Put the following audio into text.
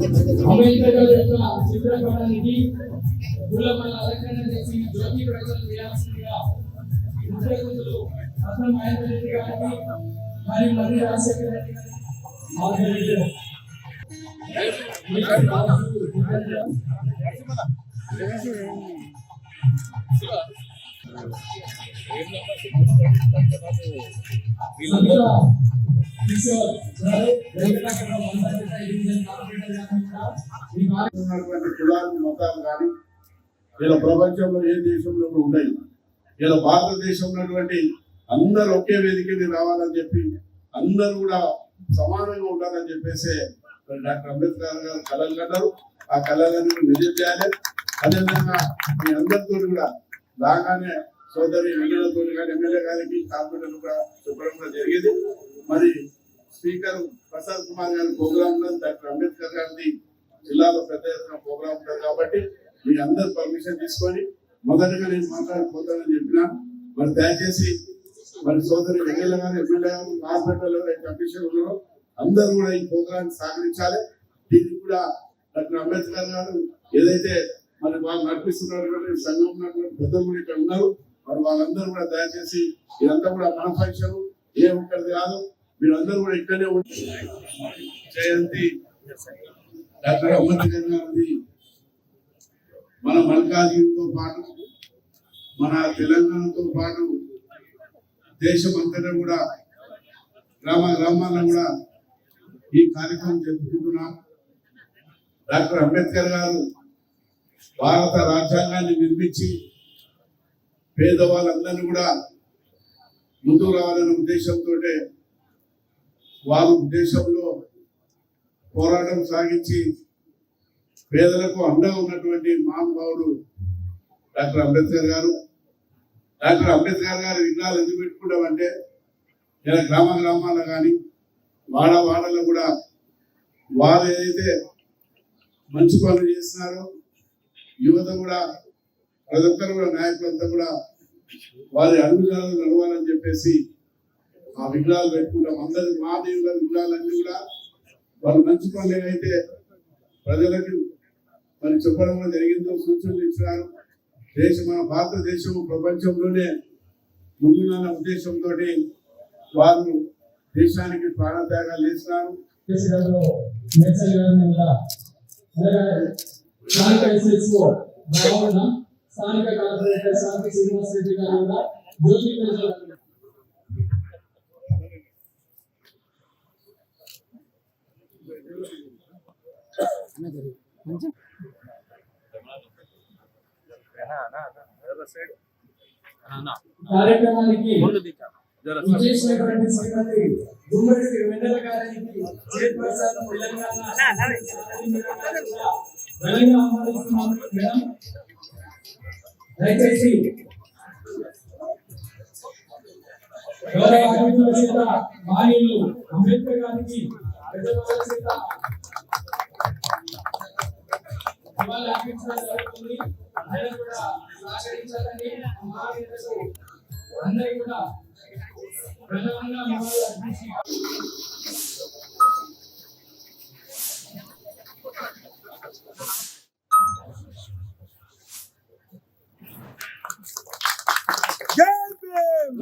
అంబేద్కర్ గారి యొక్క చిత్రపటానికి పూలమాల అలంకరణ చేసి జ్యోతి ప్రజ్వలన చేయాల్సిందిగా ముఖ్య అతిథులు రత్న మహేందర్ రెడ్డి గారికి మరియు మర్రి రాజశేఖర రెడ్డి గారికి ఆహ్వానించారు. కులాలు మతాలు కానీ ఇలా ప్రపంచంలో ఏ దేశంలో ఉన్నాయి. ఇలా భారతదేశంలో అందరూ ఒకే వేదిక మీద రావాలని చెప్పి అందరూ కూడా సమానంగా ఉండాలని చెప్పేసి డాక్టర్ అంబేద్కర్ గారు కళలు కన్నారు. ఆ కళలను నిజం చేయాలి. అదేవిధంగా మీ అందరితో కూడా బాగానే సోదరి వెంకటతో కానీ ఎమ్మెల్యే గారికి కార్పొరేటర్ కూడా చెప్పడం కూడా జరిగేది. మరి స్పీకర్ ప్రసాద్ కుమార్ గారి ప్రోగ్రామ్ ఉన్నది, డాక్టర్ అంబేద్కర్ గారిది జిల్లాలో పెద్ద ఎత్తున ప్రోగ్రామ్ ఉంటుంది కాబట్టి మీ అందరు పర్మిషన్ తీసుకొని మొదటగా నేను మాట్లాడిపోతానని చెప్పినా. మరి దయచేసి మరి సోదరి వెంకయ్య గారు ఎమ్మెల్యే గారు కార్పొరేటర్లు ఎవరైతే అఫీషియల్ ఉన్నారో అందరూ కూడా ఈ ప్రోగ్రాన్ని సహకరించాలి. దీనికి కూడా డాక్టర్ అంబేద్కర్ గారు ఏదైతే మరి వాళ్ళు నడిపిస్తున్నటువంటి సంఘం ఉన్నటువంటి పెద్దలు కూడా ఇక్కడ ఉన్నారు. మరి వాళ్ళందరూ కూడా దయచేసి ఇదంతా కూడా మన ఫంక్షన్ ఏ ఒక్కరిది కాదు, మీరందరూ కూడా ఇక్కడనే ఉండి జయంతి డాక్టర్ అంబేద్కర్ గారిది మన మల్కాజ్గిరితో పాటు మన తెలంగాణతో పాటు దేశమంతటా కూడా గ్రామాల్లో కూడా ఈ కార్యక్రమం జరుపుకుంటున్నాం. డాక్టర్ అంబేద్కర్ గారు భారత రాజ్యాంగాన్ని నిర్మించి పేదవాళ్ళందరినీ కూడా ముందుకు రావాలనే ఉద్దేశంతో వారు దేశంలో పోరాటం సాగించి పేదలకు అండగా ఉన్నటువంటి మహానుభావుడు డాక్టర్ అంబేద్కర్ గారు. డాక్టర్ అంబేద్కర్ గారు విగ్రహాలు ఎందుకు పెట్టుకుంటామంటే ఇలా గ్రామాల్లో కానీ వాడలో కూడా వారు ఏదైతే మంచి పనులు చేస్తున్నారో యువత కూడా ప్రతి ఒక్కరు కూడా నాయకులంతా కూడా వారి అడుగుజాలను నడవాలని చెప్పేసి ఆ విగ్రహాలు పెట్టుకుంటాం. అందరి మహాదేవుల విగ్రహాలన్నీ కూడా వాళ్ళు మంచి పనులు ఏవైతే ప్రజలకు మరి చెప్పడం కూడా జరిగిందో సూచనలు ఇచ్చినారు. మన భారతదేశం ప్రపంచంలోనే ముందున్న ఉద్దేశంతో వారు దేశానికి ప్రాణత్యాగాలు చేస్తున్నారు. స్థానిక కార్పొరేటర్ శాంతి శ్రీనివాస్ రెడ్డి గారు కూడా జ్యోతి ప్రజ్వలన కార్యక్రమానికి విజయశ్వరరెడ్డి శ్రీమతి గుమ్మడి వెన్నెల గారికి చైర్పర్సన్ తెలంగాణ ఆహ్వానిస్తున్నాము. దయచేసి గౌరవ అతిథుల చేత మాన్యులు అంబేద్కర్ గారికి పెద్దవాళ్ళ చేత ఇవాళ అర్పించడం జరుగుతుంది. ఆయన కూడా సహకరించాలని మహానీయులకు అందరూ కూడా ప్రధానంగా మిమ్మల్ని అర్పించి జై భీమ్.